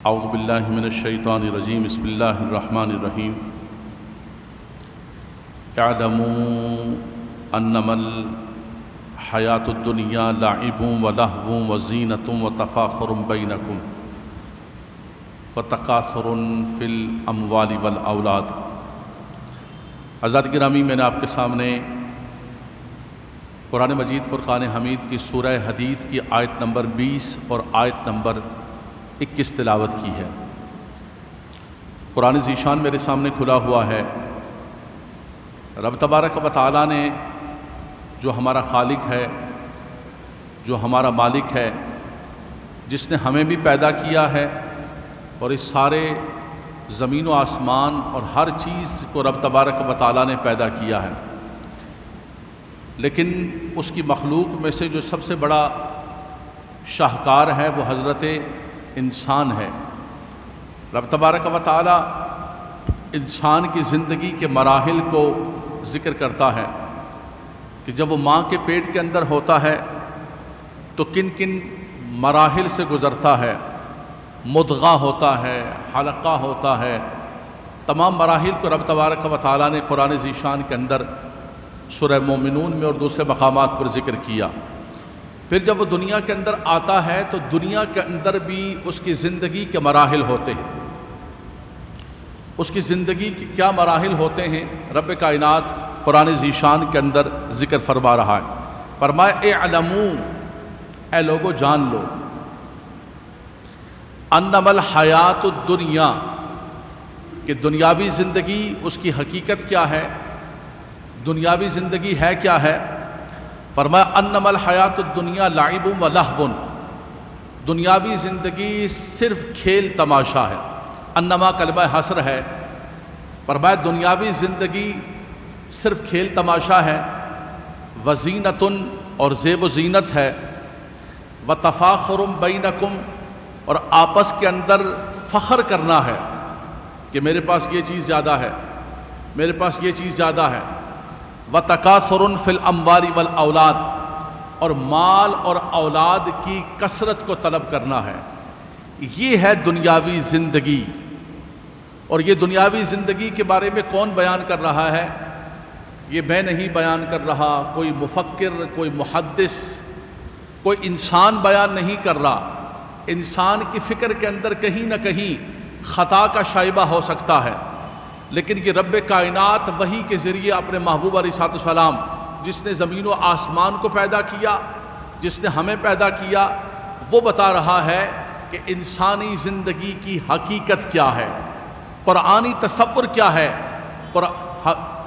اعوذ باللہ من الشیطان الرجیم بسم اللہ الرحمن الرحیم اعلموا انما الحیاۃ الدنیا لعب ولہو وزینۃ وتفاخر بینکم وتکاثر فی الاموال والاولاد۔ حضرات گرامی، میں نے آپ کے سامنے قرآن مجید فرقان حمید کی سورہ حدید کی آیت نمبر 20 اور آیت نمبر 21 تلاوت کی ہے۔ قرآن ذیشان میرے سامنے کھلا ہوا ہے۔ رب تبارک و تعالیٰ نے جو ہمارا خالق ہے، جو ہمارا مالک ہے، جس نے ہمیں بھی پیدا کیا ہے اور اس سارے زمین و آسمان اور ہر چیز کو رب تبارک و تعالیٰ نے پیدا کیا ہے، لیکن اس کی مخلوق میں سے جو سب سے بڑا شاہکار ہے وہ حضرت انسان ہے۔ رب تبارک و تعالیٰ انسان کی زندگی کے مراحل کو ذکر کرتا ہے کہ جب وہ ماں کے پیٹ کے اندر ہوتا ہے تو کن کن مراحل سے گزرتا ہے۔ مضغہ ہوتا ہے، حلقہ ہوتا ہے، تمام مراحل کو رب تبارک و تعالیٰ نے قرآن ذیشان کے اندر سورہ مومنون میں اور دوسرے مقامات پر ذکر کیا۔ پھر جب وہ دنیا کے اندر آتا ہے تو دنیا کے اندر بھی اس کی زندگی کے مراحل ہوتے ہیں۔ اس کی زندگی کے کیا مراحل ہوتے ہیں رب کائنات قرآن ذیشان کے اندر ذکر فرما رہا ہے۔ فرمایا اعلموا، اے لوگو جان لو، انما الحیات الدنیا، کہ دنیاوی زندگی اس کی حقیقت کیا ہے، دنیاوی زندگی ہے کیا ہے۔ فرمایا انما الحیات الدنیا لعب و لہو، دنیاوی زندگی صرف کھیل تماشا ہے۔ انما کلمہ حصر ہے۔ فرمایا دنیاوی زندگی صرف کھیل تماشا ہے، وزینۃ اور زیب و زینت ہے، وتفاخر بینکم اور آپس کے اندر فخر کرنا ہے کہ میرے پاس یہ چیز زیادہ ہے، میرے پاس یہ چیز زیادہ ہے، وتکاثر فی الاموال والاولاد اور مال اور اولاد کی کثرت کو طلب کرنا ہے۔ یہ ہے دنیاوی زندگی۔ اور یہ دنیاوی زندگی کے بارے میں کون بیان کر رہا ہے؟ یہ میں نہیں بیان کر رہا، کوئی مفکر، کوئی محدث، کوئی انسان بیان نہیں کر رہا۔ انسان کی فکر کے اندر کہیں نہ کہیں خطا کا شائبہ ہو سکتا ہے، لیکن یہ رب کائنات وحی کے ذریعے اپنے محبوب علیہ السلام، جس نے زمین و آسمان کو پیدا کیا، جس نے ہمیں پیدا کیا، وہ بتا رہا ہے کہ انسانی زندگی کی حقیقت کیا ہے، قرآنی تصور کیا ہے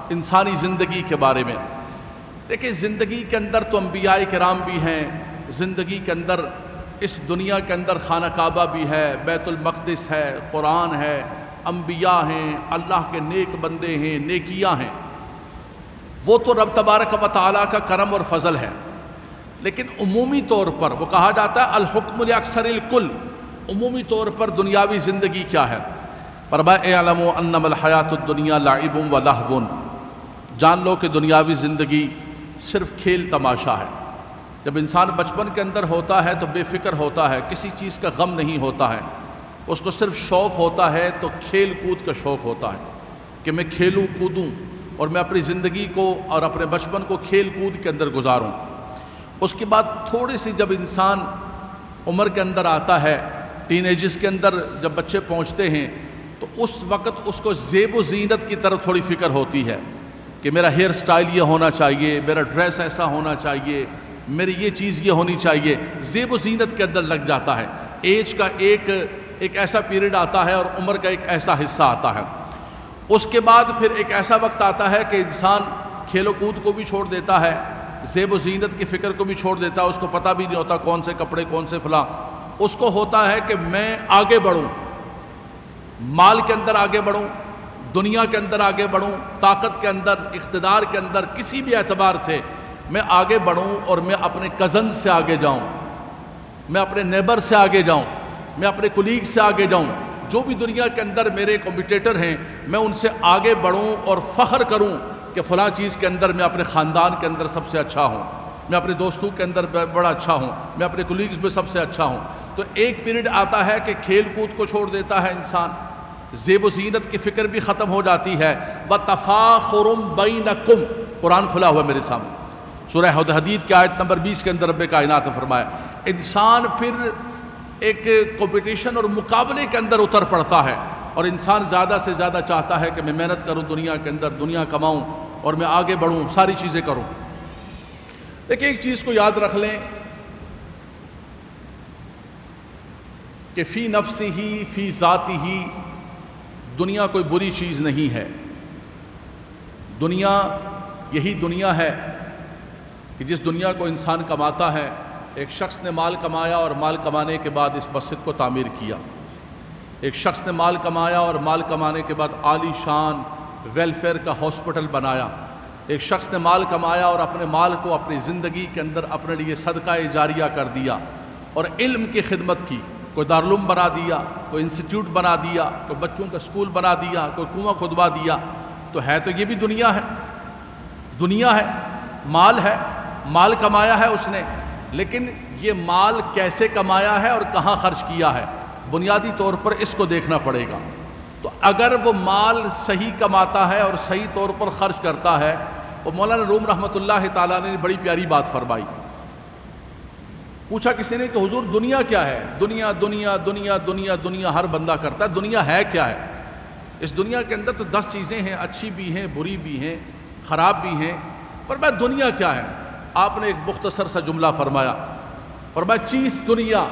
انسانی زندگی کے بارے میں۔ دیکھیں، زندگی کے اندر تو انبیاء کرام بھی ہیں، زندگی کے اندر اس دنیا کے اندر خانہ کعبہ بھی ہے، بیت المقدس ہے، قرآن ہے، انبیاء ہیں، اللہ کے نیک بندے ہیں، نیکیاں ہیں، وہ تو رب تبارک و تعالیٰ کا کرم اور فضل ہے۔ لیکن عمومی طور پر وہ کہا جاتا ہے الحکم لاکثر الکل، عمومی طور پر دنیاوی زندگی کیا ہے۔ فرمایا اعلموا انما الحیات الدنیا لعب و لہو، جان لو کہ دنیاوی زندگی صرف کھیل تماشا ہے۔ جب انسان بچپن کے اندر ہوتا ہے تو بے فکر ہوتا ہے، کسی چیز کا غم نہیں ہوتا ہے، اس کو صرف شوق ہوتا ہے، تو کھیل کود کا شوق ہوتا ہے کہ میں کھیلوں کودوں اور میں اپنی زندگی کو اور اپنے بچپن کو کھیل کود کے اندر گزاروں۔ اس کے بعد تھوڑی سی جب انسان عمر کے اندر آتا ہے، ٹین ایجز کے اندر جب بچے پہنچتے ہیں، تو اس وقت اس کو زیب و زینت کی طرف تھوڑی فکر ہوتی ہے کہ میرا ہیئر سٹائل یہ ہونا چاہیے، میرا ڈریس ایسا ہونا چاہیے، میری یہ چیز یہ ہونی چاہیے، زیب و زینت کے اندر لگ جاتا ہے۔ ایج کا ایک ایسا پیریڈ آتا ہے اور عمر کا ایک ایسا حصہ آتا ہے۔ اس کے بعد پھر ایک ایسا وقت آتا ہے کہ انسان کھیل و کود کو بھی چھوڑ دیتا ہے، زیب و زینت کی فکر کو بھی چھوڑ دیتا ہے، اس کو پتہ بھی نہیں ہوتا کون سے کپڑے، کون سے فلاں۔ اس کو ہوتا ہے کہ میں آگے بڑھوں، مال کے اندر آگے بڑھوں، دنیا کے اندر آگے بڑھوں، طاقت کے اندر، اقتدار کے اندر، کسی بھی اعتبار سے میں آگے بڑھوں اور میں اپنے کزن سے آگے جاؤں، میں اپنے نیبر سے آگے جاؤں، میں اپنے کولیگ سے آگے جاؤں، جو بھی دنیا کے اندر میرے کمپیٹیٹر ہیں میں ان سے آگے بڑھوں اور فخر کروں کہ فلاں چیز کے اندر میں اپنے خاندان کے اندر سب سے اچھا ہوں، میں اپنے دوستوں کے اندر بڑا اچھا ہوں، میں اپنے کولیگز میں سب سے اچھا ہوں۔ تو ایک پیریڈ آتا ہے کہ کھیل کود کو چھوڑ دیتا ہے انسان، زیب و زینت کی فکر بھی ختم ہو جاتی ہے۔ وَتَفَاخُرٌ بَيْنَكُمْ، قرآن کھلا ہوا میرے سامنے، سورہ حدید کی آیت نمبر 20 کے اندر رب کائنات نے فرمایا انسان پھر ایک کمپٹیشن اور مقابلے کے اندر اتر پڑتا ہے، اور انسان زیادہ سے زیادہ چاہتا ہے کہ میں محنت کروں دنیا کے اندر، دنیا کماؤں اور میں آگے بڑھوں، ساری چیزیں کروں۔ دیکھیں ایک چیز کو یاد رکھ لیں کہ فی نفسہ فی ذاتہ، دنیا کوئی بری چیز نہیں ہے۔ دنیا یہی دنیا ہے کہ جس دنیا کو انسان کماتا ہے، ایک شخص نے مال کمایا اور مال کمانے کے بعد اس مسجد کو تعمیر کیا، ایک شخص نے مال کمایا اور مال کمانے کے بعد عالی شان ویلفیئر کا ہاسپٹل بنایا، ایک شخص نے مال کمایا اور اپنے مال کو اپنی زندگی کے اندر اپنے لیے صدقہ جاریہ کر دیا اور علم کی خدمت کی، کوئی دارالعلوم بنا دیا، کوئی انسٹیٹیوٹ بنا دیا، کوئی بچوں کا اسکول بنا دیا، کوئی کنواں کھدوا دیا، تو ہے تو یہ بھی دنیا ہے، دنیا ہے، مال ہے، مال کمایا ہے اس نے، لیکن یہ مال کیسے کمایا ہے اور کہاں خرچ کیا ہے، بنیادی طور پر اس کو دیکھنا پڑے گا۔ تو اگر وہ مال صحیح کماتا ہے اور صحیح طور پر خرچ کرتا ہے، وہ مولانا روم رحمۃ اللہ تعالیٰ نے بڑی پیاری بات فرمائی۔ پوچھا کسی نے کہ حضور دنیا کیا ہے؟ دنیا دنیا دنیا دنیا دنیا ہر بندہ کرتا ہے، دنیا ہے کیا ہے؟ اس دنیا کے اندر تو 10 چیزیں ہیں، اچھی بھی ہیں، بری بھی ہیں، خراب بھی ہیں۔ فرمایا دنیا کیا ہے؟ آپ نے ایک مختصر سا جملہ فرمایا، فرمایا چیز دنیا،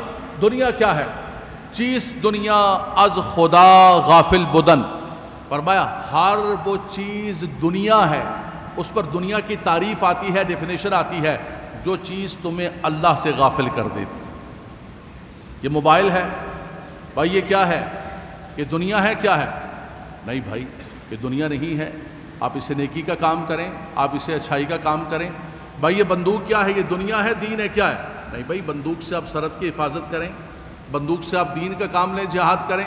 دنیا کیا ہے؟ چیز دنیا از خدا غافل بدن، فرمایا ہر وہ چیز دنیا ہے، اس پر دنیا کی تعریف آتی ہے، ڈیفینیشن آتی ہے، جو چیز تمہیں اللہ سے غافل کر دیتی۔ یہ موبائل ہے، بھائی یہ کیا ہے؟ یہ دنیا ہے کیا ہے؟ نہیں بھائی یہ دنیا نہیں ہے، آپ اسے نیکی کا کام کریں، آپ اسے اچھائی کا کام کریں۔ بھائی یہ بندوق کیا ہے؟ یہ دنیا ہے، دین ہے کیا ہے؟ نہیں بھائی بندوق سے آپ سرحد کی حفاظت کریں، بندوق سے آپ دین کا کام لیں، جہاد کریں،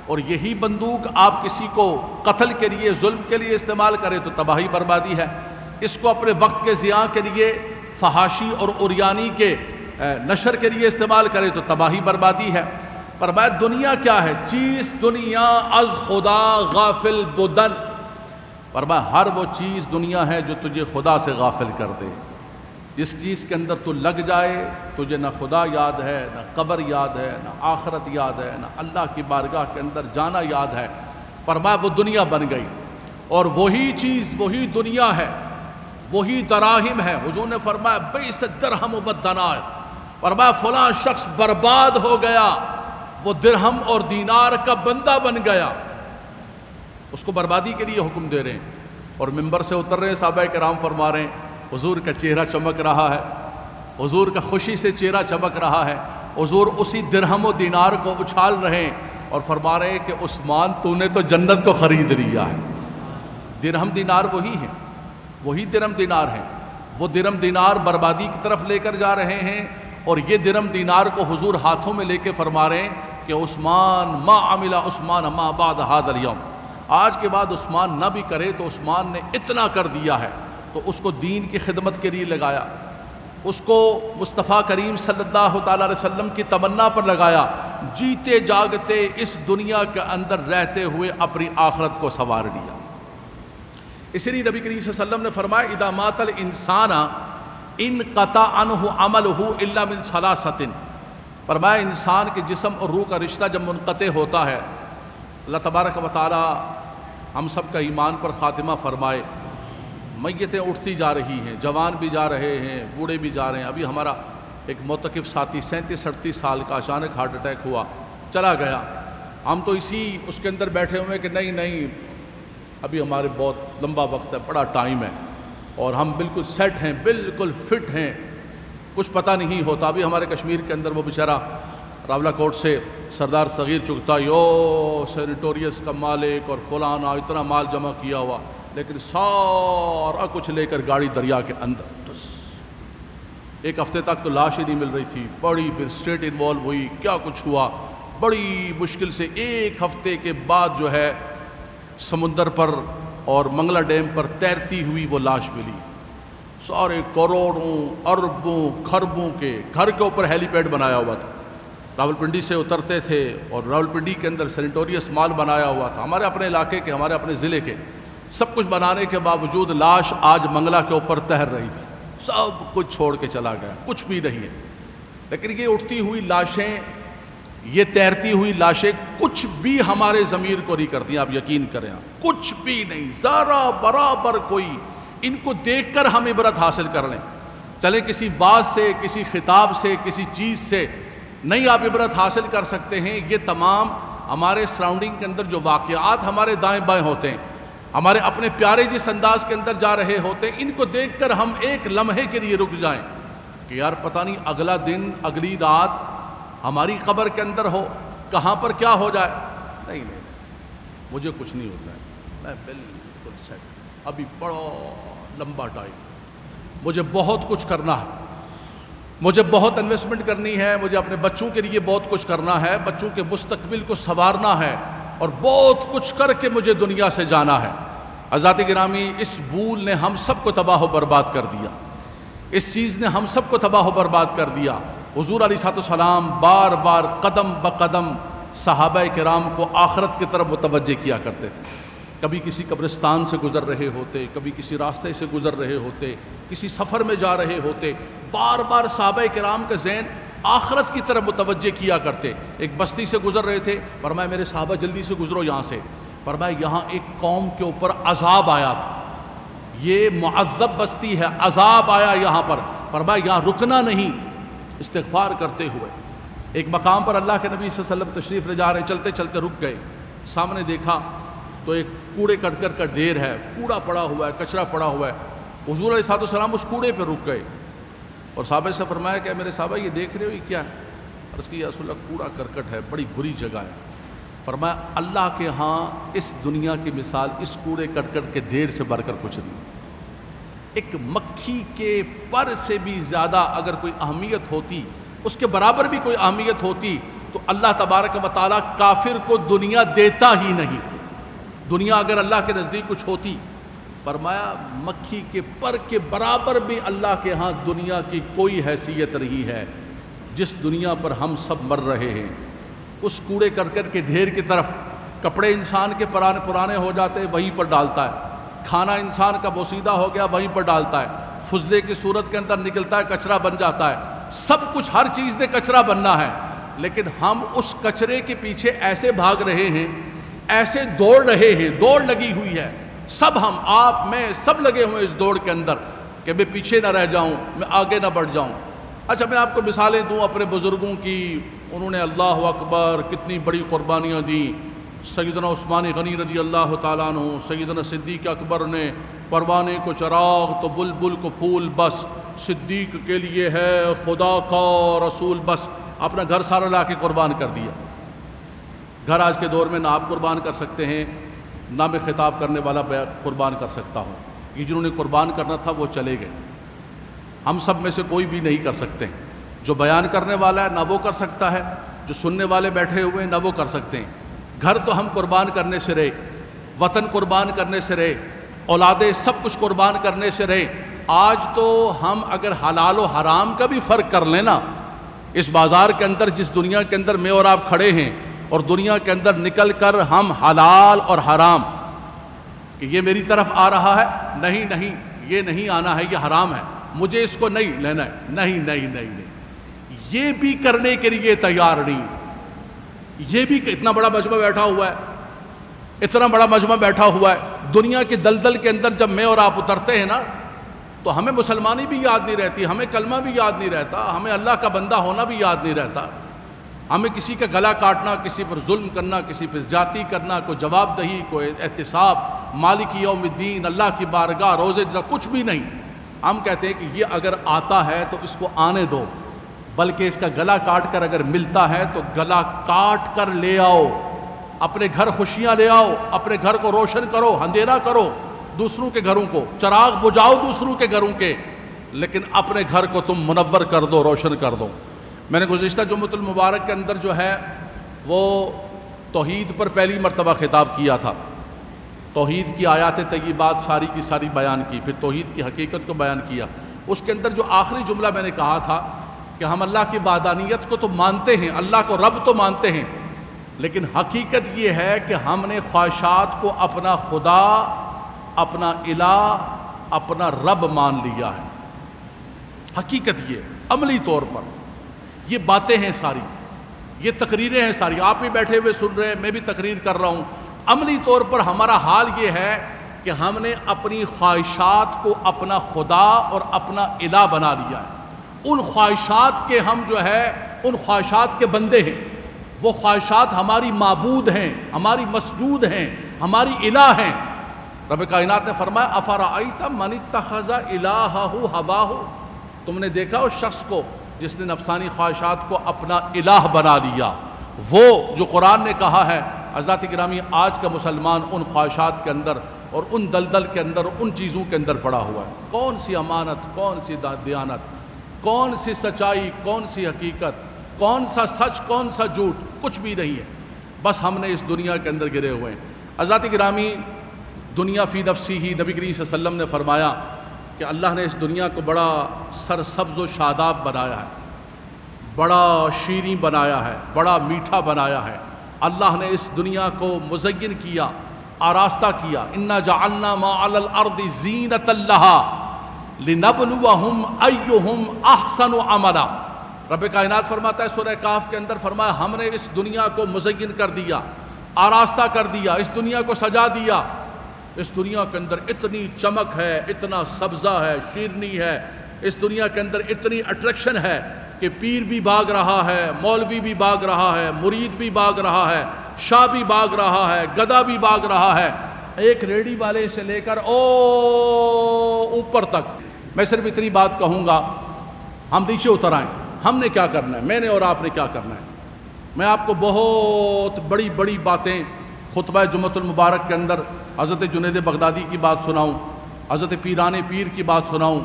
اور یہی بندوق آپ کسی کو قتل کے لیے، ظلم کے لیے استعمال کریں تو تباہی بربادی ہے۔ اس کو اپنے وقت کے ضیاع کے لیے، فحاشی اور عریانی کے نشر کے لیے استعمال کریں تو تباہی بربادی ہے۔ فرمایا دنیا کیا ہے؟ چیز دنیا از خدا غافل بدن، فرمایا ہر وہ چیز دنیا ہے جو تجھے خدا سے غافل کر دے۔ جس چیز کے اندر تو لگ جائے، تجھے نہ خدا یاد ہے، نہ قبر یاد ہے، نہ آخرت یاد ہے، نہ اللہ کی بارگاہ کے اندر جانا یاد ہے، فرمایا وہ دنیا بن گئی۔ اور وہی چیز، وہی دنیا ہے، وہی دراہم ہے۔ حضور نے فرمایا بیس درہم و دینار، فرمایا فلاں شخص برباد ہو گیا، وہ درہم اور دینار کا بندہ بن گیا، اس کو بربادی کے لیے حکم دے رہے ہیں۔ اور ممبر سے اتر رہے ہیں، صحابہ کرام فرما رہے ہیں حضور کا چہرہ چمک رہا ہے، حضور کا خوشی سے چہرہ چمک رہا ہے، حضور اسی درہم و دینار کو اچھال رہے ہیں اور فرما رہے ہیں کہ عثمان تو نے تو جنت کو خرید لیا ہے۔ درہم دینار وہی ہیں، وہی درہم دینار ہیں، وہ درہم دینار بربادی کی طرف لے کر جا رہے ہیں، اور یہ درہم دینار کو حضور ہاتھوں میں لے کے فرما رہے ہیں کہ عثمان ما عمل عثمان ما بعد هذا اليوم، آج کے بعد عثمان نہ بھی کرے تو عثمان نے اتنا کر دیا ہے۔ تو اس کو دین کی خدمت کے لیے لگایا، اس کو مصطفیٰ کریم صلی اللہ تعالیٰ علیہ وسلم کی تمنا پر لگایا، جیتے جاگتے اس دنیا کے اندر رہتے ہوئے اپنی آخرت کو سنوار لیا۔ اسی لیے نبی کریم صلی اللہ علیہ وسلم نے فرمایا اذا مات الانسان انقطع عنہ عملہ الا من ثلاثۃ، فرمایا انسان کے جسم اور روح کا رشتہ جب منقطع ہوتا ہے، اللہ تبارک و تعالی ہم سب کا ایمان پر خاتمہ فرمائے۔ میتیں اٹھتی جا رہی ہیں، جوان بھی جا رہے ہیں، بوڑھے بھی جا رہے ہیں۔ ابھی ہمارا ایک معتکف ساتھی 37-38 سال کا اچانک ہارٹ اٹیک ہوا، چلا گیا۔ ہم تو اس کے اندر بیٹھے ہوئے کہ نہیں ابھی ہمارے بہت لمبا وقت ہے، بڑا ٹائم ہے، اور ہم بالکل سیٹ ہیں، بالکل فٹ ہیں، کچھ پتہ نہیں ہوتا۔ ابھی ہمارے کشمیر کے اندر وہ بیچارہ راولہ کوٹ سے سردار صغیر چگتا یو سینیٹوریس کا مالک اور فلانا اتنا مال جمع کیا ہوا، لیکن سارا کچھ لے کر گاڑی دریا کے اندر، ایک ہفتے تک تو لاش ہی نہیں مل رہی تھی۔ بڑی پھر اسٹیٹ انوالو ہوئی، کیا کچھ ہوا، بڑی مشکل سے ایک ہفتے کے بعد جو ہے سمندر پر اور منگلہ ڈیم پر تیرتی ہوئی وہ لاش ملی۔ سارے کروڑوں اربوں خربوں کے گھر کے اوپر ہیلی پیڈ بنایا ہوا تھا، راولپنڈی سے اترتے تھے اور راولپنڈی کے اندر سینیٹوریس مال بنایا ہوا تھا، ہمارے اپنے علاقے کے، ہمارے اپنے ضلع کے، سب کچھ بنانے کے باوجود لاش آج منگلا کے اوپر تیر رہی تھی، سب کچھ چھوڑ کے چلا گیا، کچھ بھی نہیں ہے۔ لیکن یہ اٹھتی ہوئی لاشیں، یہ تیرتی ہوئی لاشیں کچھ بھی ہمارے ضمیر کو نہیں کرتی، آپ یقین کریں، کچھ بھی نہیں، ذرا برابر کوئی۔ ان کو دیکھ کر ہم عبرت حاصل کر لیں، چلیں کسی بات سے، کسی خطاب سے، کسی چیز سے نہیں آپ عبرت حاصل کر سکتے ہیں۔ یہ تمام ہمارے سراؤنڈنگ کے اندر جو واقعات ہمارے دائیں بائیں ہوتے ہیں، ہمارے اپنے پیارے جس انداز کے اندر جا رہے ہوتے ہیں، ان کو دیکھ کر ہم ایک لمحے کے لیے رک جائیں کہ یار پتہ نہیں اگلا دن، اگلی رات ہماری قبر کے اندر ہو، کہاں پر کیا ہو جائے۔ نہیں نہیں، مجھے کچھ نہیں ہوتا ہے، میں بالکل سیٹ، ابھی بڑا لمبا ٹائم، مجھے بہت کچھ کرنا ہے، مجھے بہت انویسٹمنٹ کرنی ہے، مجھے اپنے بچوں کے لیے بہت کچھ کرنا ہے، بچوں کے مستقبل کو سنوارنا ہے، اور بہت کچھ کر کے مجھے دنیا سے جانا ہے۔ حضرات گرامی، اس بھول نے ہم سب کو تباہ و برباد کر دیا، اس چیز نے ہم سب کو تباہ و برباد کر دیا۔ حضور علیہ السلام بار بار قدم بقدم صحابہ کرام کو آخرت کی طرف متوجہ کیا کرتے تھے۔ کبھی کسی قبرستان سے گزر رہے ہوتے، کبھی کسی راستے سے گزر رہے ہوتے، کسی سفر میں جا رہے ہوتے، بار بار صحابہ کرام کا ذہن آخرت کی طرف متوجہ کیا کرتے۔ ایک بستی سے گزر رہے تھے، فرمایا میرے صحابہ جلدی سے گزرو یہاں سے، فرمایا یہاں ایک قوم کے اوپر عذاب آیا تھا، یہ معذب بستی ہے، عذاب آیا یہاں پر، فرمایا یہاں رکنا نہیں، استغفار کرتے ہوئے۔ ایک مقام پر اللہ کے نبی صلی اللہ علیہ وسلم تشریف لے جا رہے ہیں، چلتے چلتے رک گئے، سامنے دیکھا تو ایک کوڑے کرکٹ کا ڈھیر ہے، کوڑا پڑا ہوا ہے، کچرا پڑا ہوا ہے۔ حضور علیہ السلام اس کوڑے پہ رک گئے اور صحابہ سے فرمایا کہ میرے صحابہ یہ دیکھ رہے ہو یہ کیا ہے؟ عرض کی یا رسول اللہ کوڑا کرکٹ ہے، بڑی بری جگہ ہے۔ فرمایا اللہ کے ہاں اس دنیا کی مثال اس کوڑے کرکٹ کے ڈھیر سے بڑھ کر کچھ نہیں، ایک مکھی کے پر سے بھی زیادہ اگر کوئی اہمیت ہوتی، اس کے برابر بھی کوئی اہمیت ہوتی تو اللہ تبارک و تعالیٰ کافر کو دنیا دیتا ہی نہیں۔ دنیا اگر اللہ کے نزدیک کچھ ہوتی، فرمایا مکھی کے پر کے برابر بھی اللہ کے ہاں دنیا کی کوئی حیثیت نہیں ہے۔ جس دنیا پر ہم سب مر رہے ہیں، اس کوڑے کرکٹ کے ڈھیر کی طرف، کپڑے انسان کے پرانے ہو جاتے وہیں پر ڈالتا ہے، کھانا انسان کا بوسیدہ ہو گیا وہیں پر ڈالتا ہے، فضلے کی صورت کے اندر نکلتا ہے کچرا بن جاتا ہے، سب کچھ ہر چیز نے کچرا بننا ہے، لیکن ہم اس کچرے کے پیچھے ایسے بھاگ رہے ہیں، ایسے دوڑ رہے ہیں، دوڑ لگی ہوئی ہے، سب ہم، آپ، میں، سب لگے ہوئے اس دوڑ کے اندر کہ میں پیچھے نہ رہ جاؤں، میں آگے نہ بڑھ جاؤں۔ اچھا میں آپ کو مثالیں دوں اپنے بزرگوں کی، انہوں نے اللہ اکبر کتنی بڑی قربانیاں دیں۔ سیدنا عثمان غنی رضی اللہ تعالیٰ عنہ، سیدنا صدیق اکبر نے پروانے کو چراغ تو بلبل کو پھول بس، صدیق کے لیے ہے خدا کا رسول بس، اپنا گھر سارا لا کے قربان کر دیا۔ گھر آج کے دور میں نہ آپ قربان کر سکتے ہیں، نہ میں خطاب کرنے والا قربان کر سکتا ہوں، یہ جنہوں نے قربان کرنا تھا وہ چلے گئے، ہم سب میں سے کوئی بھی نہیں کر سکتے ہیں۔ جو بیان کرنے والا ہے نہ وہ کر سکتا ہے، جو سننے والے بیٹھے ہوئے ہیں نہ وہ کر سکتے ہیں۔ گھر تو ہم قربان کرنے سے رہے، وطن قربان کرنے سے رہے، اولادیں سب کچھ قربان کرنے سے رہے۔ آج تو ہم اگر حلال و حرام کا بھی فرق کر لیں نا، اس بازار کے اندر، جس دنیا کے اندر میں اور آپ کھڑے ہیں، اور دنیا کے اندر نکل کر ہم حلال اور حرام کہ یہ میری طرف آ رہا ہے، نہیں نہیں یہ نہیں آنا ہے، یہ حرام ہے، مجھے اس کو نہیں لینا ہے، نہیں نہیں نہیں نہیں، یہ بھی کرنے کے لیے تیار نہیں۔ یہ بھی کہ اتنا بڑا مجمع بیٹھا ہوا ہے، اتنا بڑا مجمع بیٹھا ہوا ہے، دنیا کے دلدل کے اندر جب میں اور آپ اترتے ہیں نا تو ہمیں مسلمانی بھی یاد نہیں رہتی، ہمیں کلمہ بھی یاد نہیں رہتا، ہمیں اللہ کا بندہ ہونا بھی یاد نہیں رہتا، ہمیں کسی کا گلا کاٹنا، کسی پر ظلم کرنا، کسی پر زیادتی کرنا، کوئی جواب دہی، کوئی احتساب، مالک یوم الدین، اللہ کی بارگاہ، روزے کچھ بھی نہیں۔ ہم کہتے ہیں کہ یہ اگر آتا ہے تو اس کو آنے دو، بلکہ اس کا گلا کاٹ کر اگر ملتا ہے تو گلا کاٹ کر لے آؤ، اپنے گھر خوشیاں لے آؤ، اپنے گھر کو روشن کرو، اندھیرا کرو دوسروں کے گھروں کو، چراغ بجھاؤ دوسروں کے گھروں کے، لیکن اپنے گھر کو تم منور کر دو، روشن کر دو۔ میں نے گزشتہ جمعۃ المبارک کے اندر جو ہے وہ توحید پر پہلی مرتبہ خطاب کیا تھا، توحید کی آیات طیبات ساری کی ساری بیان کی، پھر توحید کی حقیقت کو بیان کیا۔ اس کے اندر جو آخری جملہ میں نے کہا تھا کہ ہم اللہ کی وحدانیت کو تو مانتے ہیں، اللہ کو رب تو مانتے ہیں، لیکن حقیقت یہ ہے کہ ہم نے خواہشات کو اپنا خدا، اپنا الہ، اپنا رب مان لیا ہے۔ حقیقت یہ عملی طور پر یہ باتیں ہیں ساری، یہ تقریریں ہیں ساری، آپ بھی بیٹھے ہوئے سن رہے ہیں، میں بھی تقریر کر رہا ہوں، عملی طور پر ہمارا حال یہ ہے کہ ہم نے اپنی خواہشات کو اپنا خدا اور اپنا الہ بنا لیا ہے۔ ان خواہشات کے ہم جو ہے ان خواہشات کے بندے ہیں، وہ خواہشات ہماری معبود ہیں، ہماری مسجود ہیں، ہماری الہ ہیں۔ رب کائنات نے فرمایا افرأیت من اتخذ الہہ ہواہ، تم نے دیکھا اس شخص کو جس نے نفسانی خواہشات کو اپنا الہ بنا لیا۔ وہ جو قرآن نے کہا ہے، حضرات گرامی آج کا مسلمان ان خواہشات کے اندر اور ان دلدل کے اندر، ان چیزوں کے اندر پڑا ہوا ہے۔ کون سی امانت، کون سی دیانت، کون سی سچائی، کون سی حقیقت، کون سا سچ، کون سا جھوٹ، کچھ بھی نہیں ہے۔ بس ہم نے اس دنیا کے اندر گرے ہوئے ہیں۔ حضرات گرامی دنیا فی نفسی ہی، نبی کریم صلی اللہ علیہ وسلم نے فرمایا کہ اللہ نے اس دنیا کو بڑا سرسبز و شاداب بنایا ہے، بڑا شیریں بنایا ہے، بڑا میٹھا بنایا ہے۔ اللہ نے اس دنیا کو مزین کیا، آراستہ کیا۔ انا جعلنا ما علی الارض زینۃ لہا لنبلوہم ایہم احسن عملا۔ رب کائنات فرماتا ہے سورہ کہف کے اندر، فرمایا ہم نے اس دنیا کو مزین کر دیا، آراستہ کر دیا، اس دنیا کو سجا دیا۔ اس دنیا کے اندر اتنی چمک ہے، اتنا سبزہ ہے، شیرنی ہے، اس دنیا کے اندر اتنی اٹریکشن ہے کہ پیر بھی بھاگ رہا ہے، مولوی بھی بھاگ رہا ہے، مرید بھی بھاگ رہا ہے، شاہ بھی بھاگ رہا ہے، گدھا بھی بھاگ رہا ہے، ایک ریڑھی والے سے لے کر اوپر تک۔ میں صرف اتنی بات کہوں گا، ہم نیچے اتر آئیں، ہم نے کیا کرنا ہے، میں نے اور آپ نے کیا کرنا ہے۔ میں آپ کو بہت بڑی بڑی باتیں خطبہ جمعۃ المبارک کے اندر حضرت جنید بغدادی کی بات سناؤں، حضرت پیران پیر کی بات سناؤں،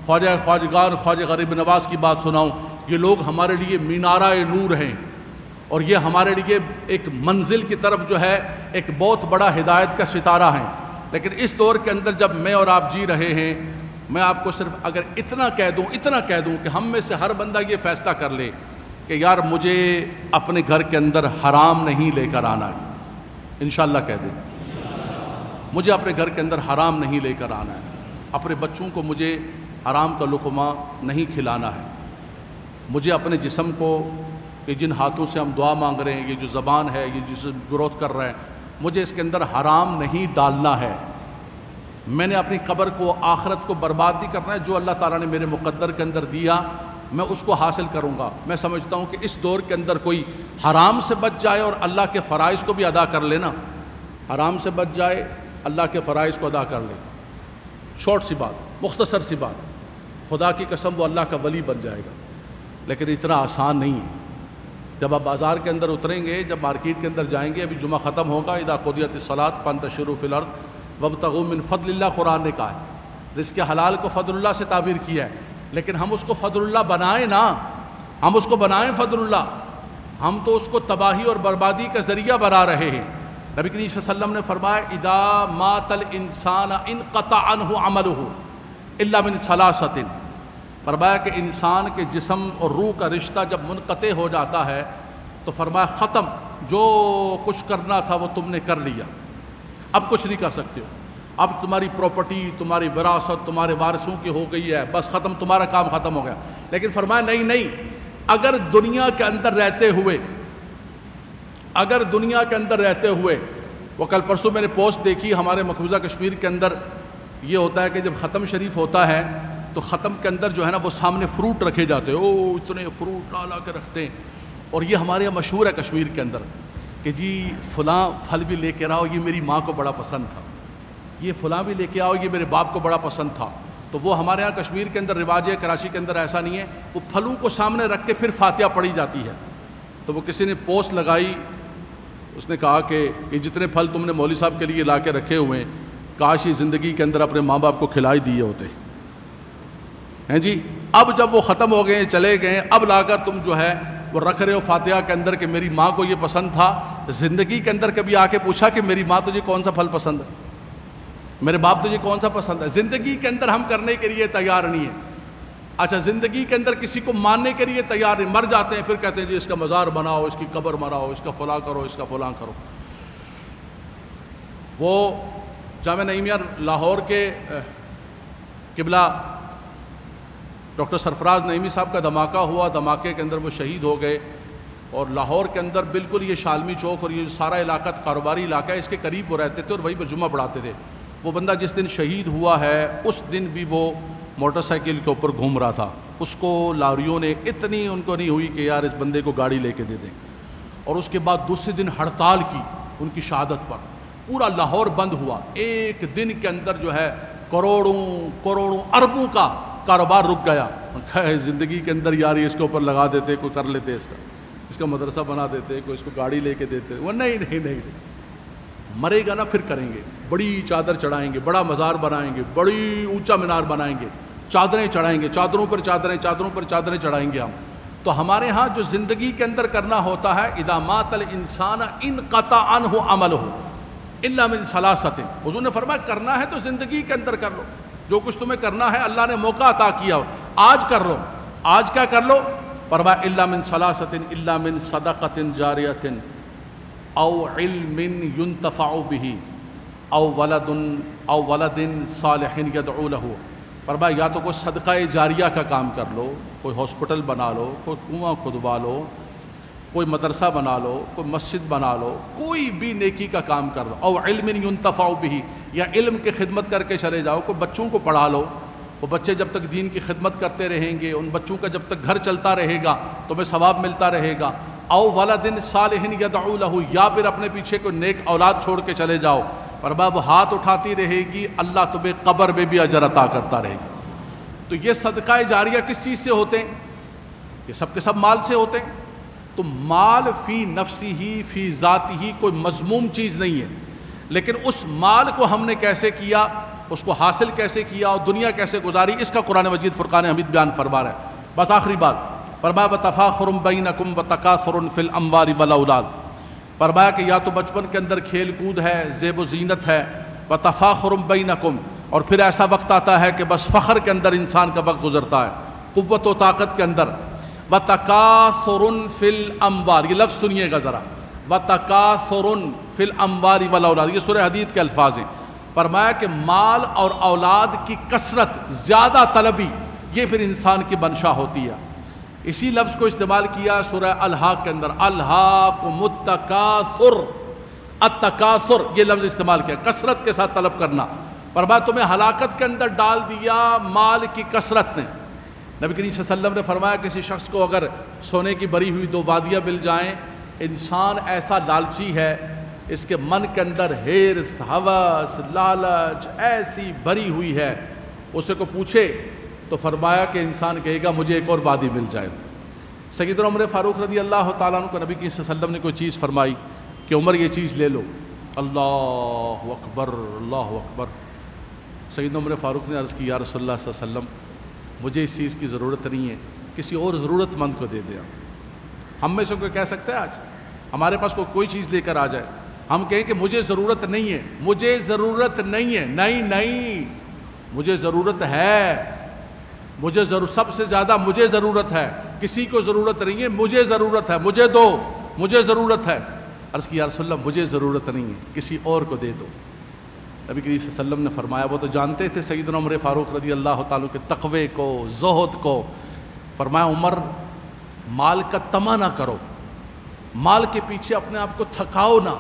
خواجہ خواجگان خواجہ غریب نواز کی بات سناؤں۔ یہ لوگ ہمارے لیے مینارہ نور ہیں، اور یہ ہمارے لیے ایک منزل کی طرف جو ہے ایک بہت بڑا ہدایت کا ستارہ ہیں۔ لیکن اس دور کے اندر جب میں اور آپ جی رہے ہیں، میں آپ کو صرف اگر اتنا کہہ دوں کہ ہم میں سے ہر بندہ یہ فیصلہ کر لے کہ یار مجھے اپنے گھر کے اندر حرام نہیں لے کر آنا ہے، انشاءاللہ کہہ دیں مجھے اپنے گھر کے اندر حرام نہیں لے کر آنا ہے، اپنے بچوں کو مجھے حرام کا لقمہ نہیں کھلانا ہے، مجھے اپنے جسم کو، یہ جن ہاتھوں سے ہم دعا مانگ رہے ہیں، یہ جو زبان ہے، یہ جسم گروتھ کر رہے ہیں، مجھے اس کے اندر حرام نہیں ڈالنا ہے۔ میں نے اپنی قبر کو، آخرت کو برباد نہیں کرنا ہے۔ جو اللہ تعالیٰ نے میرے مقدر کے اندر دیا میں اس کو حاصل کروں گا۔ میں سمجھتا ہوں کہ اس دور کے اندر کوئی حرام سے بچ جائے اور اللہ کے فرائض کو بھی ادا کر لینا، حرام سے بچ جائے، اللہ کے فرائض کو ادا کر لے، چھوٹ سی بات، مختصر سی بات، خدا کی قسم وہ اللہ کا ولی بن جائے گا۔ لیکن اتنا آسان نہیں ہے۔ جب آپ بازار کے اندر اتریں گے، جب مارکیٹ کے اندر جائیں گے، ابھی جمعہ ختم ہوگا، اذا قضیت الصلاۃ فانتشروا فی الارض وابتغوا من فضل اللہ، قرآن نے کہا ہے، رزق حلال کو فضل اللہ سے تعبیر کیا ہے، لیکن ہم اس کو فضل اللہ بنائیں نا، ہم اس کو بنائیں فضل اللہ، ہم تو اس کو تباہی اور بربادی کا ذریعہ بنا رہے ہیں۔ نبی کریم صلی اللہ علیہ وسلم نے فرمایا اذا مات الانسان انقطع عنہ عملہ الا من ثلاثۃ، فرمایا کہ انسان کے جسم اور روح کا رشتہ جب منقطع ہو جاتا ہے تو فرمایا ختم، جو کچھ کرنا تھا وہ تم نے کر لیا، اب کچھ نہیں کر سکتے ہو، اب تمہاری پراپرٹی، تمہاری وراثت تمہارے وارثوں کی ہو گئی ہے، بس ختم، تمہارا کام ختم ہو گیا۔ لیکن فرمایا نہیں، اگر دنیا کے اندر رہتے ہوئے وہ کل پرسوں میں نے پوسٹ دیکھی، ہمارے مقبوضہ کشمیر کے اندر یہ ہوتا ہے کہ جب ختم شریف ہوتا ہے تو ختم کے اندر جو ہے نا وہ سامنے فروٹ رکھے جاتے ہیں، اتنے فروٹ لا کے رکھتے ہیں، اور یہ ہمارے یہاں مشہور ہے کشمیر کے اندر کہ جی فلاں پھل بھی لے کے آؤ، یہ میری ماں کو بڑا پسند تھا، یہ فلاں بھی لے کے آؤ، یہ میرے باپ کو بڑا پسند تھا۔ تو وہ ہمارے ہاں کشمیر کے اندر رواج ہے، کراچی کے اندر ایسا نہیں ہے، وہ پھلوں کو سامنے رکھ کے پھر فاتحہ پڑھی جاتی ہے۔ تو وہ کسی نے پوسٹ لگائی، اس نے کہا کہ یہ جتنے پھل تم نے مولوی صاحب کے لیے لا کے رکھے ہوئے ہیں، کاش یہ زندگی کے اندر اپنے ماں باپ کو کھلائی دیے ہوتے ہیں جی، اب جب وہ ختم ہو گئے، چلے گئے، اب لا کر تم جو ہے وہ رکھ رہے ہو فاتحہ کے اندر کہ میری ماں کو یہ پسند تھا۔ زندگی کے اندر کبھی آ کے پوچھا کہ میری ماں تجھے کون سا پھل پسند ہے، میرے باپ تجھے کون سا پسند ہے؟ زندگی کے اندر ہم کرنے کے لیے تیار نہیں ہیں۔ اچھا زندگی کے اندر کسی کو ماننے کے لیے تیار نہیں، مر جاتے ہیں پھر کہتے ہیں جی اس کا مزار بناؤ، اس کی قبر بناؤ، اس کا فلاں کرو، اس کا فلاں کرو۔ وہ جامعہ نعیمیہ لاہور کے قبلہ ڈاکٹر سرفراز نعیمی صاحب کا دھماکہ ہوا، دھماکے کے اندر وہ شہید ہو گئے، اور لاہور کے اندر بالکل یہ شالمی چوک اور یہ سارا علاقہ کاروباری علاقہ ہے، اس کے قریب وہ رہتے تھے اور وہیں پر جمعہ پڑھاتے تھے۔ وہ بندہ جس دن شہید ہوا ہے اس دن بھی وہ موٹر سائیکل کے اوپر گھوم رہا تھا، اس کو لاریوں نے اتنی ان کو نہیں ہوئی کہ یار اس بندے کو گاڑی لے کے دے دیں، اور اس کے بعد دوسرے دن ہڑتال کی ان کی شہادت پر، پورا لاہور بند ہوا۔ ایک دن کے اندر جو ہے کروڑوں اربوں کا کاروبار رک گیا۔ زندگی کے اندر یار اس کے اوپر لگا دیتے، کوئی کر لیتے، اس کا مدرسہ بنا دیتے، کوئی اس کو گاڑی لے کے دیتے، وہ نہیں، مرے گا نا پھر کریں گے، بڑی چادر چڑھائیں گے، بڑا مزار بنائیں گے، بڑی اونچا مینار بنائیں گے، چادریں چڑھائیں گے، چادروں پر چادریں چڑھائیں گے ہم۔ تو ہمارے ہاں جو زندگی کے اندر کرنا ہوتا ہے، اذا مات الانسان انقطع عنہ عملہ الا من ثلاثۃ، حضور نے فرمایا کرنا ہے تو زندگی کے اندر کر لو، جو کچھ تمہیں کرنا ہے اللہ نے موقع عطا کیا آج کر لو۔ آج کیا کر لو؟ فرمایا الا من ثلاثۃ الا من صدقۃ جاریۃ او علم ينتفع به او ولد صالح يدعو له، فرمایا یا تو کوئی صدقہ جاریہ کا کام کر لو، کوئی ہاسپٹل بنا لو، کوئی کنواں کھدوا لو، کوئی مدرسہ بنا لو، کوئی مسجد بنا لو، کوئی بھی نیکی کا کام کر لو، او علم ينتفع به، یا علم کی خدمت کر کے چلے جاؤ، کوئی بچوں کو پڑھا لو، وہ بچے جب تک دین کی خدمت کرتے رہیں گے، ان بچوں کا جب تک گھر چلتا رہے گا تمہیں ثواب ملتا رہے گا، او ولد صالح يدعو له، یا پھر اپنے پیچھے کوئی نیک اولاد چھوڑ کے چلے جاؤ، فرمایا وہ ہاتھ اٹھاتی رہے گی، اللہ تمہیں قبر میں بھی اجر عطا کرتا رہے گا۔ تو یہ صدقہ جاریہ کس چیز سے ہوتے ہیں؟ یہ سب کے سب مال سے ہوتے ہیں۔ تو مال فی نفسی ہی فی ذاتی ہی کوئی مذموم چیز نہیں ہے، لیکن اس مال کو ہم نے کیسے کیا، اس کو حاصل کیسے کیا اور دنیا کیسے گزاری، اس کا قرآن مجید فرقان حمید بیان فرما رہا ہے۔ بس آخری بات فرمایا وتفاخر بینکم وتکاثر فی الاموال والاولاد، فرمایا کہ یا تو بچپن کے اندر کھیل کود ہے، زیب و زینت ہے، وتفاخر بینکم، اور پھر ایسا وقت آتا ہے کہ بس فخر کے اندر انسان کا وقت گزرتا ہے، قوت و طاقت کے اندر، وتکاثر فی الاموال، یہ لفظ سنیے گا ذرا، وتکاثر فی الاموال والاولاد، یہ سورہ حدید کے الفاظ ہیں۔ فرمایا کہ مال اور اولاد کی کثرت، زیادہ طلبی، یہ پھر انسان کی منشا ہوتی ہے۔ اسی لفظ کو استعمال کیا سورہ الحاق کے اندر، الہاکم التکاثر، التکاثر یہ لفظ استعمال کیا، کثرت کے ساتھ طلب کرنا۔ فرمایا تمہیں ہلاکت کے اندر ڈال دیا مال کی کثرت نے۔ نبی کریم صلی اللہ علیہ وسلم نے فرمایا کسی شخص کو اگر سونے کی بری ہوئی 2 وادیاں مل جائیں، انسان ایسا لالچی ہے، اس کے من کے اندر ہرس، ہوس، لالچ ایسی بھری ہوئی ہے، اسے کو پوچھے تو فرمایا کہ انسان کہے گا مجھے ایک اور وادی مل جائے۔ سیدنا عمر فاروق رضی اللہ تعالیٰ عنہ کو نبی کریم صلی اللہ علیہ وسلم نے کوئی چیز فرمائی کہ عمر یہ چیز لے لو، اللہ اکبر اللہ اکبر۔ سیدنا عمر فاروق نے عرض کی یا رسول اللہ صلی اللہ علیہ وسلم مجھے اس چیز کی ضرورت نہیں ہے، کسی اور ضرورت مند کو دے دیں۔ ہم میں سے کوئی کہہ سکتا ہے آج ہمارے پاس کوئی چیز لے کر آ جائے، ہم کہیں کہ مجھے ضرورت نہیں ہے، مجھے ضرورت نہیں ہے، نہیں مجھے ضرورت ہے، مجھے سب سے زیادہ مجھے ضرورت ہے، کسی کو ضرورت نہیں ہے، مجھے ضرورت ہے، مجھے دو، مجھے ضرورت ہے۔ عرض کی یا رسول اللہ مجھے ضرورت نہیں ہے، کسی اور کو دے دو۔ نبی کریم صلی اللہ علیہ وسلم نے فرمایا، وہ تو جانتے تھے سیدنا عمر فاروق رضی اللہ تعالیٰ کے تقوی کو، زہد کو، فرمایا عمر مال کا طمع نہ کرو، مال کے پیچھے اپنے آپ کو تھکاؤ نہ،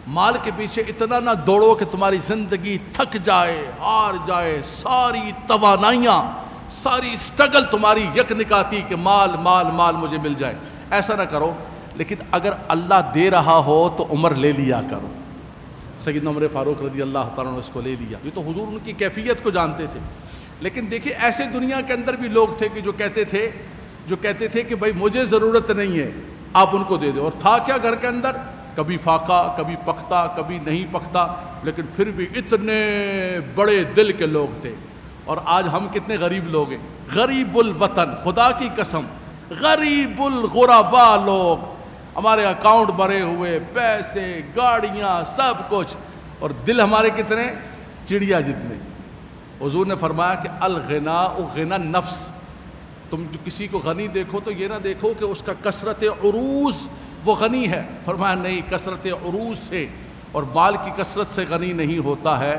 مال کے پیچھے اتنا نہ دوڑو کہ تمہاری زندگی تھک جائے، ہار جائے، ساری توانائیاں، ساری اسٹرگل تمہاری یک نکاتی کہ مال مال مال مجھے مل جائے، ایسا نہ کرو۔ لیکن اگر اللہ دے رہا ہو تو عمر لے لیا کرو۔ سیدنا عمر فاروق رضی اللہ تعالیٰ نے اس کو لے لیا۔ یہ تو حضور ان کی کیفیت کو جانتے تھے، لیکن دیکھیں ایسے دنیا کے اندر بھی لوگ تھے کہ جو کہتے تھے کہ بھائی مجھے ضرورت نہیں ہے، آپ ان کو دے دو۔ اور تھا کیا گھر کے اندر، کبھی فاقہ، کبھی پکتا، کبھی نہیں پکتا، لیکن پھر بھی اتنے بڑے دل کے لوگ تھے۔ اور آج ہم کتنے غریب لوگ ہیں، غریب الوطن، خدا کی قسم غریب الغربا لوگ، ہمارے اکاؤنٹ بھرے ہوئے، پیسے، گاڑیاں، سب کچھ، اور دل ہمارے کتنے، چڑیا جتنے۔ حضور نے فرمایا کہ الغناء غنى النفس، تم جو کسی کو غنی دیکھو تو یہ نہ دیکھو کہ اس کا کثرت عروض وہ غنی ہے، فرمایا نہیں، کثرت عروض سے اور مال کی کثرت سے غنی نہیں ہوتا ہے،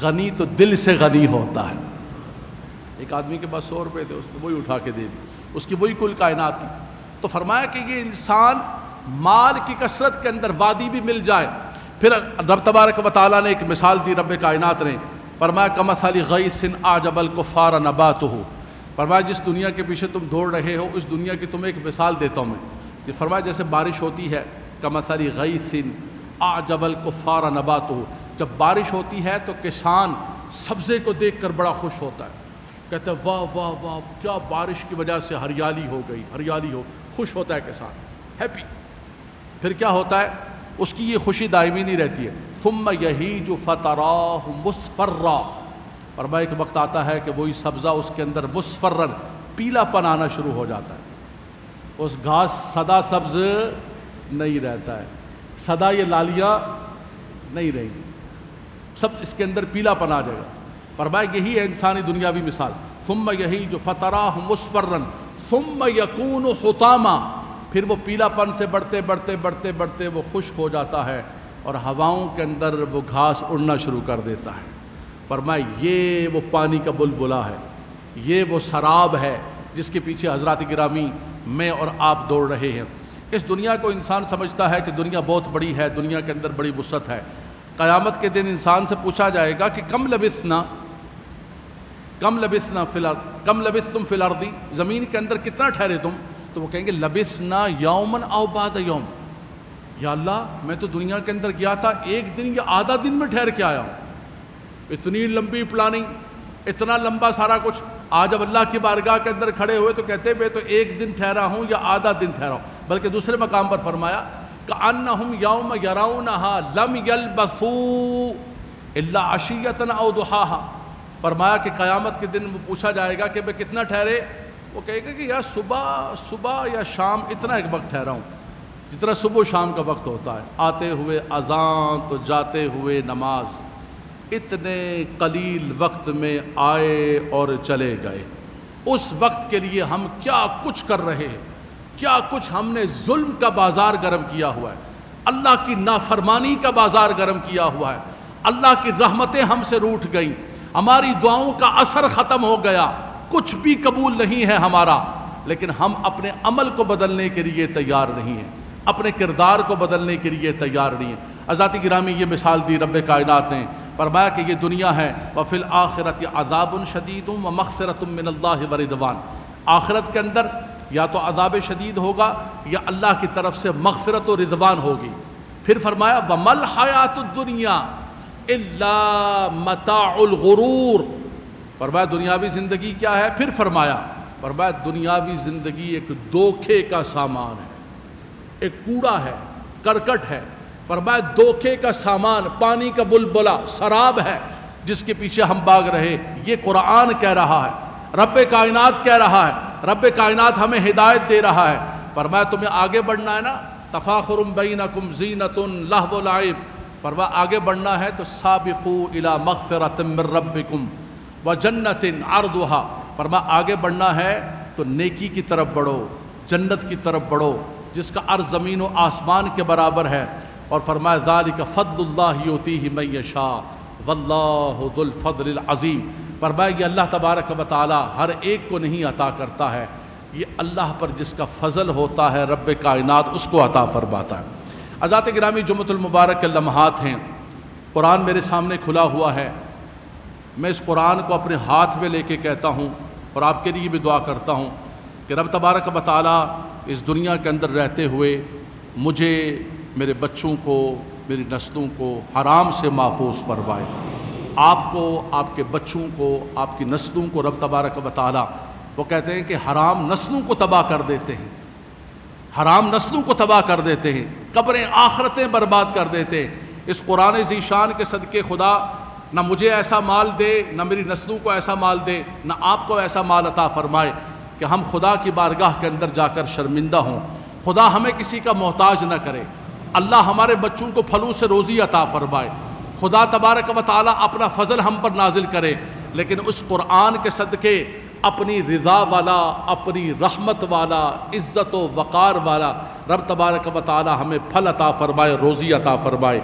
غنی تو دل سے غنی ہوتا ہے۔ ایک آدمی کے پاس 100 روپے تھے، اس نے وہی اٹھا کے دے دی، اس کی وہی کل کائنات تھی۔ تو فرمایا کہ یہ انسان مال کی کثرت کے اندر وادی بھی مل جائے۔ پھر رب تبارک و تعالیٰ نے ایک مثال دی، رب کائنات نے فرمایا کمثل غیث اعجب الکفار نباتہ، فرمایا جس دنیا کے پیچھے تم دوڑ رہے ہو اس دنیا کی تمہیں ایک مثال دیتا ہوں میں، کہ فرمایا جیسے بارش ہوتی ہے، کمثل غیث اعجب الکفار نباتہ، جب بارش ہوتی ہے تو کسان سبزے کو دیکھ کر بڑا خوش ہوتا ہے، کہتا ہے واہ واہ واہ کیا بارش کی وجہ سے ہریالی ہو گئی، ہریالی ہو، خوش ہوتا ہے کسان، ہیپی۔ پھر کیا ہوتا ہے، اس کی یہ خوشی دائمی نہیں رہتی ہے، ثم یہیج فتراہ مصفرا، فرمایا ایک وقت آتا ہے کہ وہی سبزہ اس کے اندر مصفرن پیلا پن آنا شروع ہو جاتا ہے، اس گھاس سدا سبز نہیں رہتا ہے، سدا یہ لالیاں نہیں رہیں گی، سب اس کے اندر پیلا پن آ جائے گا۔ فرمایا یہی ہے انسانی دنیاوی مثال، ثم یہیج فتراہ مصفرا ثم یکون حطاما، پھر وہ پیلا پن سے بڑھتے بڑھتے بڑھتے بڑھتے وہ خشک ہو جاتا ہے اور ہواؤں کے اندر وہ گھاس اڑنا شروع کر دیتا ہے۔ فرمایا یہ وہ پانی کا بلبلا ہے، یہ وہ سراب ہے جس کے پیچھے حضرات گرامی میں اور آپ دوڑ رہے ہیں۔ اس دنیا کو انسان سمجھتا ہے کہ دنیا بہت بڑی ہے، دنیا کے اندر بڑی وسعت ہے۔ قیامت کے دن انسان سے پوچھا جائے گا کہ کم لبثتم فی الارض، زمین کے اندر کتنا ٹھہرے تم؟ تو وہ کہیں گے لبثنا یوما او بعد یوم، یا اللہ میں تو دنیا کے اندر گیا تھا ایک دن یا آدھا دن میں ٹھہر کے آیا ہوں، اتنی لمبی پلاننگ، اتنا لمبا سارا کچھ۔ آج اب اللہ کی بارگاہ کے اندر کھڑے ہوئے تو کہتے میں تو ایک دن ٹھہرا ہوں یا آدھا دن ٹھہرا ہوں، بلکہ دوسرے مقام پر فرمایا کأنہم یوم یرونہا لم یلبثوا الا عشیۃ او ضحاہا، فرمایا کہ قیامت کے دن وہ پوچھا جائے گا کہ میں کتنا ٹھہرے، وہ کہے گا کہ یا صبح یا شام اتنا ایک وقت ٹھہرا ہوں جتنا صبح و شام کا وقت ہوتا ہے، آتے ہوئے اذان تو جاتے ہوئے نماز، اتنے قلیل وقت میں آئے اور چلے گئے۔ اس وقت کے لیے ہم کیا کچھ کر رہے ہیں، کیا کچھ ہم نے ظلم کا بازار گرم کیا ہوا ہے، اللہ کی نافرمانی کا بازار گرم کیا ہوا ہے، اللہ کی رحمتیں ہم سے روٹھ گئیں، ہماری دعاؤں کا اثر ختم ہو گیا، کچھ بھی قبول نہیں ہے ہمارا، لیکن ہم اپنے عمل کو بدلنے کے لیے تیار نہیں ہیں، اپنے کردار کو بدلنے کے لیے تیار نہیں ہیں۔ حضرات گرامی یہ مثال دی رب کائنات نے، فرمایا کہ یہ دنیا ہے وفی الآخرۃ عذاب شدید ومغفرۃ من اللہ ورضوان، آخرت کے اندر یا تو عذاب شدید ہوگا یا اللہ کی طرف سے مغفرت و رضوان ہوگی۔ پھر فرمایا وما الحیاۃ الدنیا الا متاع الغرور، فرمایا دنیاوی زندگی کیا ہے؟ پھر فرمایا دنیاوی زندگی ایک دھوکے کا سامان ہے، ایک کوڑا ہے، کرکٹ ہے، فرمایا دھوکے کا سامان، پانی کا بلبلا، سراب ہے جس کے پیچھے ہم بھاگ رہے۔ یہ قرآن کہہ رہا ہے، رب کائنات کہہ رہا ہے، رب کائنات ہمیں ہدایت دے رہا ہے۔ فرمایا تمہیں آگے بڑھنا ہے نا، تفاخر بینکم زینۃ لہو و لعب، فرمایا آگے بڑھنا ہے تو سابقوا الی مغفرۃ من ربکم وجنۃ عرضھا، فرمایا آگے بڑھنا ہے تو نیکی کی طرف بڑھو، جنت کی طرف بڑھو جس کا عرض زمین و آسمان کے برابر ہے، اور فرمایا ذالک فضل اللہ یؤتیہ من یشاء واللہ ذو الفضل العظیم، فرمایا یہ اللہ تبارک و تعالی ہر ایک کو نہیں عطا کرتا ہے، یہ اللہ پر جس کا فضل ہوتا ہے رب کائنات اس کو عطا فرماتا ہے۔ حضرات گرامی جمعۃ المبارک کے لمحات ہیں، قرآن میرے سامنے کھلا ہوا ہے، میں اس قرآن کو اپنے ہاتھ میں لے کے کہتا ہوں اور آپ کے لیے بھی دعا کرتا ہوں کہ رب تبارک و تعالی اس دنیا کے اندر رہتے ہوئے مجھے، میرے بچوں کو، میری نسلوں کو حرام سے محفوظ فرمائے، آپ کو، آپ کے بچوں کو، آپ کی نسلوں کو رب تبارک و تعالی، وہ کہتے ہیں کہ حرام نسلوں کو تباہ کر دیتے ہیں، حرام نسلوں کو تباہ کر دیتے ہیں، قبریں آخرتیں برباد کر دیتے ہیں۔ اس قرآن ذیشان کے صدقے خدا نہ مجھے ایسا مال دے، نہ میری نسلوں کو ایسا مال دے، نہ آپ کو ایسا مال عطا فرمائے کہ ہم خدا کی بارگاہ کے اندر جا کر شرمندہ ہوں، خدا ہمیں کسی کا محتاج نہ کرے، اللہ ہمارے بچوں کو پھلوں سے روزی عطا فرمائے، خدا تبارک و تعالی اپنا فضل ہم پر نازل کرے، لیکن اس قرآن کے صدقے اپنی رضا والا، اپنی رحمت والا، عزت و وقار والا رب تبارک و تعالی ہمیں پھل عطا فرمائے، روزی عطا فرمائے۔